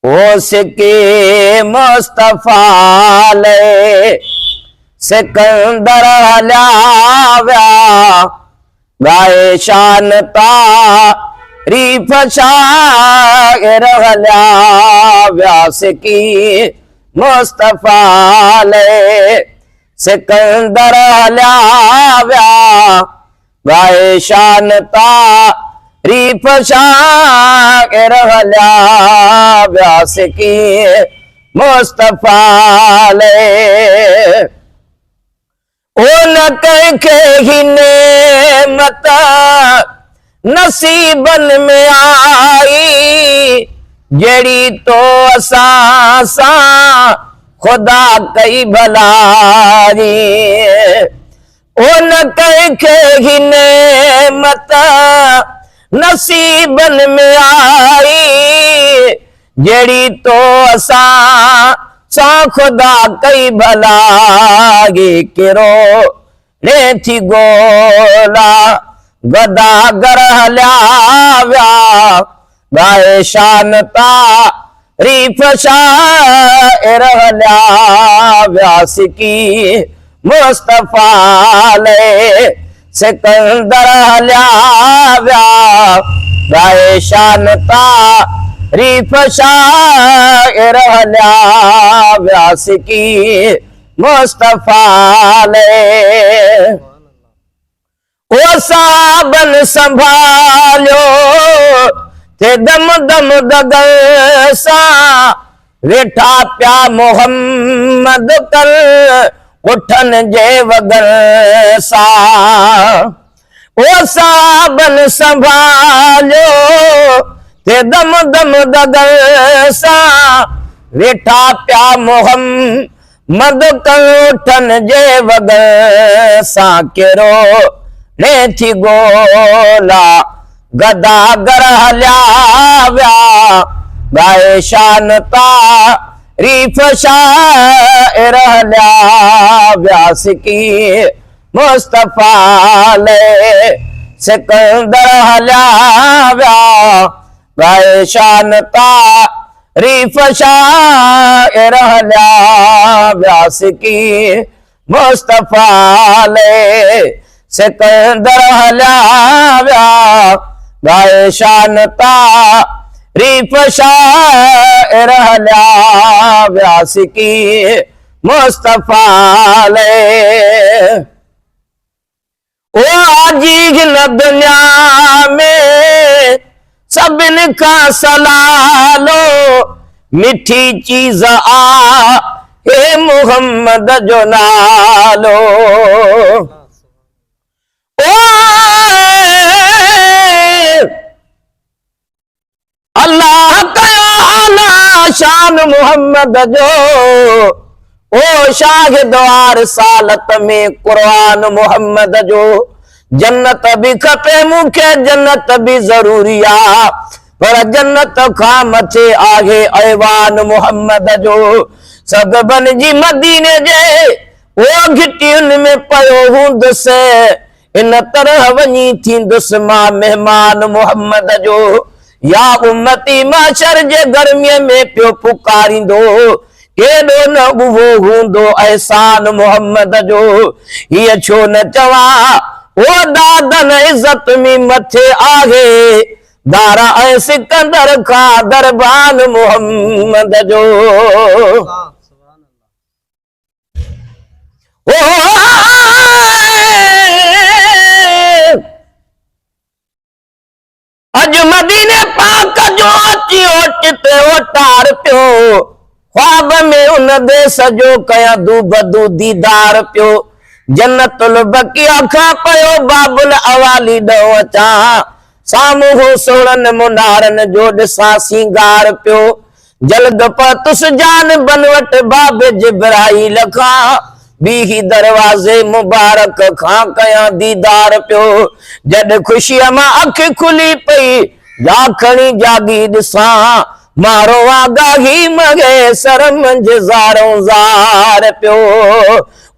उसके मुस्तफा ले सिकंदर हलाव्या गाए शान तारीफ शायर हलाव्या सिकी मुस्तफा ले सिकंदर हलाव्या गाए शान तारीफ शायर हलाव्या सिकी मुस्तफा ले उन के ही नेमत नसीबन में आई जड़ी तो असा खुदा कई भलाई उन के ही नेमत नसीबन में आई जड़ी तो असा सा खुदा कई भलागी किरो रे थी गोला गदा गर हलाव्या गाए शान तारीफ शायर हलाव्या सिकी मुस्तफा ले सिकंदर हलाव्या गाए शान तारीफ शायर हलाव्या सिकी मुस्तफा ले ओ साबन संभालो ते दम दम दगल सा वेठा प्या मोहम्मद कल उठन जे वगल सा ओ साबन संभालो ते दम दम दगल सा वेठा प्या मोहम्मद कल उठन जे वगल सा केरो ने थी गोला गदा गर हलाव्या गाए शान तारीफ शायर हलाव्या सिकी मुस्तफा ले सिकंदर हलाव्या गाए शान तारीफ शायर हलाव्या सिकी मुस्तफा ले सिकंदर हलाव्या गाए शान तारीफ शायर हलाव्या सिकी मुस्तफा ले ओ आजी न दुनिया में सबन का सलालो मिठी चीज आ हे मोहम्मद जो नालो अल्लाह का आला शान मोहम्मद जो ओ शाहिदार सालत में कुरान मोहम्मद जो जन्नत भी खपे मुखे जन्नत भी जरूरी आ पर जन्नत खा मथे आगे ऐवान मोहम्मद जो सद बन जी मदीने जे ओ घिटियुन में पयो हूंदुसि इन तरह वनी थींदुस मां मेहमान मोहम्मद जो या उम्मती माशर जे गर्मीअ में पियो पुकारींदो केॾो न उहो हूंदो एहसान मोहम्मद जो हीअ छो न चवा ओ दादन इज़्ज़त में मथे आहे दारा ऐं सिकंदर खां दरबान मोहम्मद जो अज मदीने पाक जो अची ओचिते ओटार पियो ख्वाब में उन देश जो कया दूबदू दीदार पियो जन्नतुल बकिया खां पयो बाबुल अवाली ॾो अचां साम्हूं सोड़न मुनारन जो ॾिसां सिंगार पियो जल्द पतुस जान बनवट बाबे जिब्राइल खां बीही दरवाजे मुबारक खां कया दीदार पियो जद खुशीअ मां अख खुली पई जा खणी जागी ॾिसां मारो आगाही मगे सर मंझ ज़ारो ज़ार पियो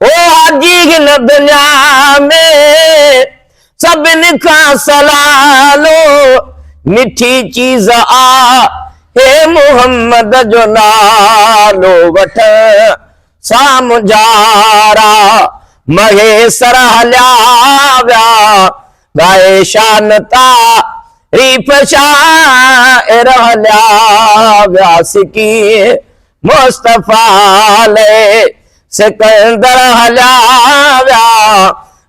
ओ हाजी हिन दुनिया में सभिन खां सलालो मिठी चीज आ हे मोहम्मद जो नालो वठ सामुझारा महेसर हलिया विया गाए शान तारीफ़ शाइर हलिया विया सिकी मुस्तफा ले सिकंदर हलिया विया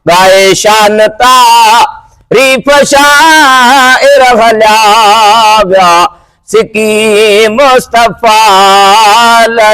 गाए शान तारीफ़ शाइर हलिया विया सिकी मुस्तफा ले।